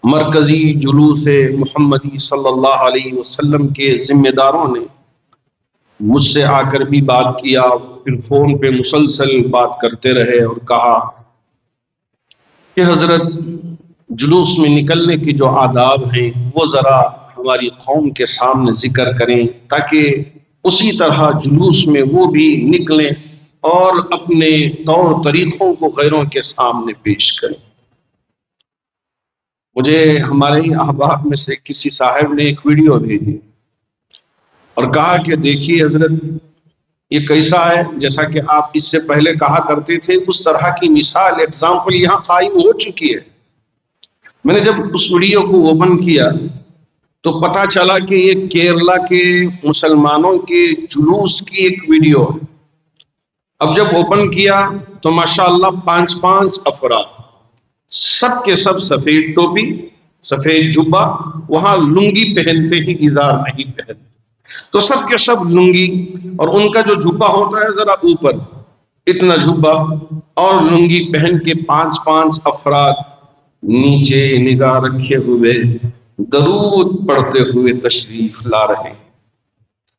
مرکزی جلوس محمدی صلی اللہ علیہ وسلم کے ذمہ داروں نے مجھ سے آ کر بھی بات کیا، پھر فون پہ مسلسل بات کرتے رہے اور کہا کہ حضرت جلوس میں نکلنے کے جو آداب ہیں وہ ذرا ہماری قوم کے سامنے ذکر کریں تاکہ اسی طرح جلوس میں وہ بھی نکلیں اور اپنے طور طریقوں کو غیروں کے سامنے پیش کریں۔ مجھے ہمارے ہی احباب میں سے کسی صاحب نے ایک ویڈیو بھیجی اور کہا کہ دیکھیے حضرت یہ کیسا ہے، جیسا کہ آپ اس سے پہلے کہا کرتے تھے اس طرح کی مثال ایگزامپل یہاں قائم ہو چکی ہے۔ میں نے جب اس ویڈیو کو اوپن کیا تو پتا چلا کہ یہ کیرلا کے مسلمانوں کے جلوس کی ایک ویڈیو ہے۔ اب جب اوپن کیا تو ماشاءاللہ 5 افراد، سب کے سب سفید ٹوپی، سفید جبہ، وہاں لنگی پہنتے ہی اظہار نہیں پہنتے، تو سب کے سب لنگی، اور ان کا جو جبہ ہوتا ہے ذرا اوپر اتنا جبہ اور لنگی پہن کے 5 افراد نیچے نگاہ رکھے ہوئے درود پڑھتے ہوئے تشریف لا رہے۔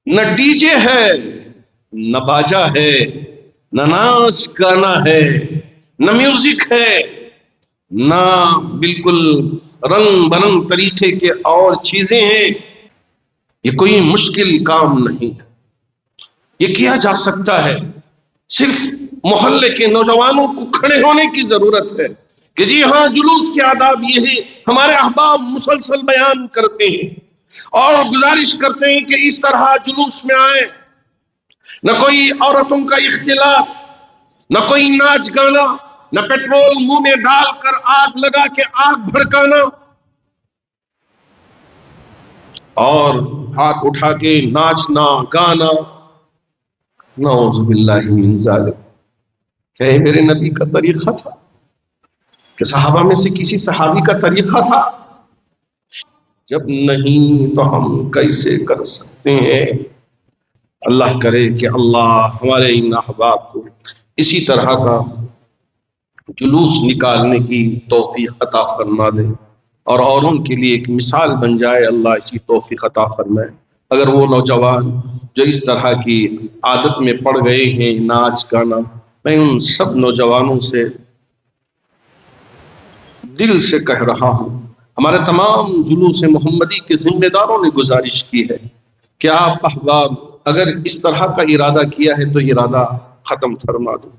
نہ ڈی جے ہے، نہ باجا ہے، نہ ناچ گانا ہے، نہ میوزک ہے، نہ بالکل رنگ برنگ طریقے کے اور چیزیں ہیں۔ یہ کوئی مشکل کام نہیں ہے، یہ کیا جا سکتا ہے۔ صرف محلے کے نوجوانوں کو کھڑے ہونے کی ضرورت ہے کہ جی ہاں جلوس کے آداب یہ ہیں۔ ہمارے احباب مسلسل بیان کرتے ہیں اور گزارش کرتے ہیں کہ اس طرح جلوس میں آئیں، نہ کوئی عورتوں کا اختلاط، نہ کوئی ناچ گانا، نہ پیٹرول منہ میں ڈال کر آگ لگا کے آگ بھڑکانا اور ہاتھ اٹھا کے ناچنا گانا۔ نعوذ باللہ من ذالک۔ کیا یہ میرے نبی کا طریقہ تھا؟ کہ صحابہ میں سے کسی صحابی کا طریقہ تھا؟ جب نہیں تو ہم کیسے کر سکتے ہیں؟ اللہ کرے کہ اللہ ہمارے ان احباب کو اسی طرح کا جلوس نکالنے کی توفیق عطا فرما دے اور اوروں کے لیے ایک مثال بن جائے۔ اللہ اسی توفیق عطا فرمائے۔ اگر وہ نوجوان جو اس طرح کی عادت میں پڑ گئے ہیں ناچ گانا، میں ان سب نوجوانوں سے دل سے کہہ رہا ہوں، ہمارے تمام جلوس محمدی کے ذمہ داروں نے گزارش کی ہے کہ آپ احباب اگر اس طرح کا ارادہ کیا ہے تو ارادہ ختم فرما دو۔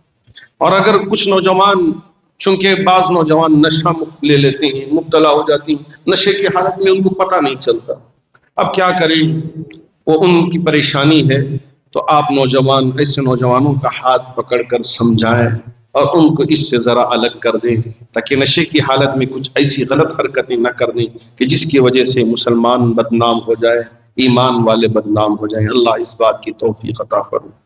اور اگر کچھ نوجوان، چونکہ بعض نوجوان نشہ لے لیتے ہیں، مبتلا ہو جاتی ہیں نشے کی حالت میں، ان کو پتہ نہیں چلتا، اب کیا کریں، وہ ان کی پریشانی ہے، تو آپ نوجوان ایسے نوجوانوں کا ہاتھ پکڑ کر سمجھائیں اور ان کو اس سے ذرا الگ کر دیں تاکہ نشے کی حالت میں کچھ ایسی غلط حرکتیں نہ کر دیں کہ جس کی وجہ سے مسلمان بدنام ہو جائے، ایمان والے بدنام ہو جائیں۔ اللہ اس بات کی توفیق عطا فرمائے۔